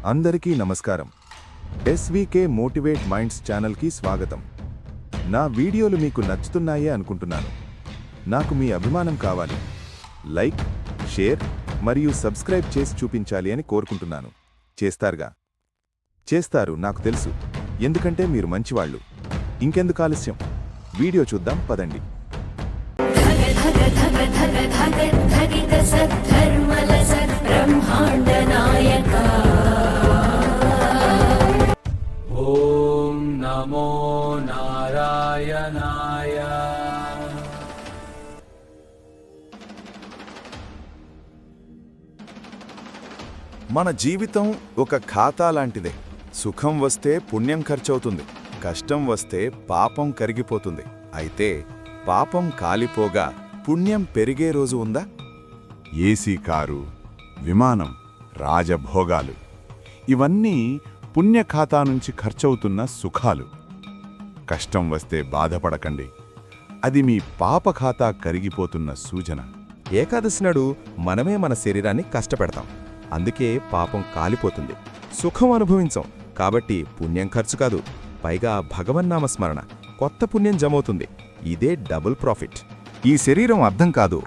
అందరికీ నమస్కారం. SVK motivate minds ఛానల్కి స్వాగతం. నా వీడియోలు మీకు నచ్చుతున్నాయే అనుకుంటున్నాను. నాకు మీ అభిమానం కావాలి. లైక్, షేర్ మరియు సబ్స్క్రైబ్ చేసి చూపించాలి అని కోరుకుంటున్నాను. చేస్తారుగా? చేస్తారు, నాకు తెలుసు. ఎందుకంటే మీరు మంచివాళ్ళు. ఇంకెందుకు ఆలస్యం, వీడియో చూద్దాం పదండి. ఓం నమో నారాయణాయ. మన జీవితం ఒక ఖాతా లాంటిదే. సుఖం వస్తే పుణ్యం ఖర్చవుతుంది, కష్టం వస్తే పాపం కరిగిపోతుంది. అయితే పాపం కాలిపోగా పుణ్యం పెరిగే రోజు ఉందా? ఏసీ కారు, విమానం, రాజభోగాలు, ఇవన్నీ పుణ్యఖాతా నుంచి ఖర్చవుతున్న సుఖాలు. కష్టం వస్తే బాధపడకండి, అది మీ పాప ఖాతా కరిగిపోతున్న సూచన. ఏకాదశి నాడు మనమే మన శరీరాన్ని కష్టపెడతాం, అందుకే పాపం కాలిపోతుంది. సుఖం అనుభవించాం కాబట్టి పుణ్యం ఖర్చు కాదు, పైగా భగవన్నామస్మరణ, కొత్త పుణ్యం జమవుతుంది. ఇదే డబుల్ ప్రాఫిట్. ఈ శరీరం అర్థం కాదు,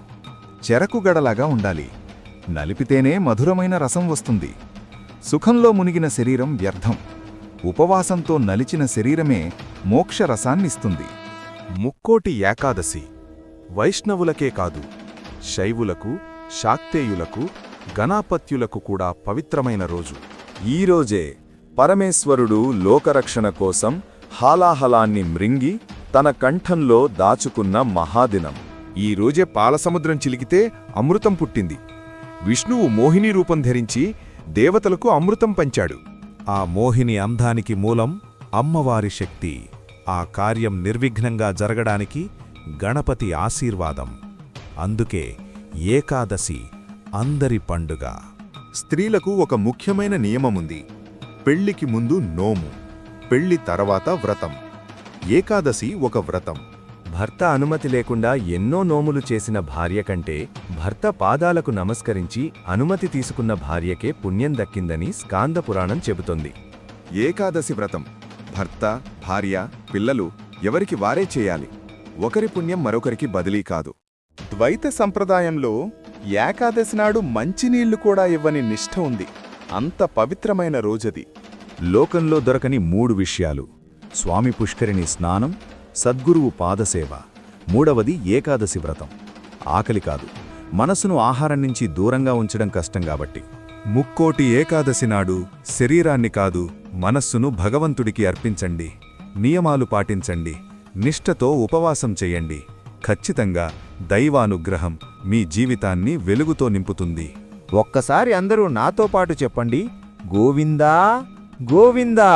చెరకుగడలాగా ఉండాలి. నలిపితేనే మధురమైన రసం వస్తుంది. సుఖంలో మునిగిన శరీరం వ్యర్థం. ఉపవాసంతో నలిచిన శరీరమే మోక్షరసాన్నిస్తుంది. ముక్కోటి ఏకాదశి వైష్ణవులకే కాదు, శైవులకు, శాక్తేయులకు, గణాపత్యులకు కూడా పవిత్రమైన రోజు. ఈరోజే పరమేశ్వరుడు లోకరక్షణ కోసం హాలాహలాన్ని మృంగి తన కంఠంలో దాచుకున్న మహాదినం. ఈ రోజే పాలసముద్రం చిలికితే అమృతం పుట్టింది. విష్ణువు మోహిని రూపం ధరించి దేవతలకు అమృతం పంచాడు. ఆ మోహిని అందానికి మూలం అమ్మవారి శక్తి. ఆ కార్యం నిర్విఘ్నంగా జరగడానికి గణపతి ఆశీర్వాదం. అందుకే ఏకాదశి అందరి పండుగ. స్త్రీలకు ఒక ముఖ్యమైన నియమముంది. పెళ్లికి ముందు నోము, పెళ్లి తర్వాత వ్రతం. ఏకాదశి ఒక వ్రతం. భర్త అనుమతి లేకుండా ఎన్నో నోములు చేసిన భార్య కంటే భర్త పాదాలకు నమస్కరించి అనుమతి తీసుకున్న భార్యకే పుణ్యం దక్కిందని స్కాంద పురాణం చెబుతోంది. ఏకాదశి వ్రతం భర్త, భార్య, పిల్లలు ఎవరికి వారే చేయాలి. ఒకరి పుణ్యం మరొకరికి బదిలీ కాదు. ద్వైత సంప్రదాయంలో ఏకాదశి నాడు మంచినీళ్లు కూడా ఇవ్వని నిష్ఠ ఉంది. అంత పవిత్రమైన రోజది. లోకంలో దొరకని 3 విషయాలు: స్వామి పుష్కరిణి స్నానం, సద్గురువు పాదసేవ, మూడవది ఏకాదశి వ్రతం. ఆకలి కాదు, మనసును ఆహారం నుంచి దూరంగా ఉంచడం కష్టం కాబట్టి. ముక్కోటి ఏకాదశి నాడు శరీరాన్ని కాదు, మనస్సును భగవంతుడికి అర్పించండి. నియమాలు పాటించండి, నిష్ఠతో ఉపవాసం చెయ్యండి. ఖచ్చితంగా దైవానుగ్రహం మీ జీవితాన్ని వెలుగుతో నింపుతుంది. ఒక్కసారి అందరూ నాతో పాటు చెప్పండి: గోవిందా గోవిందా.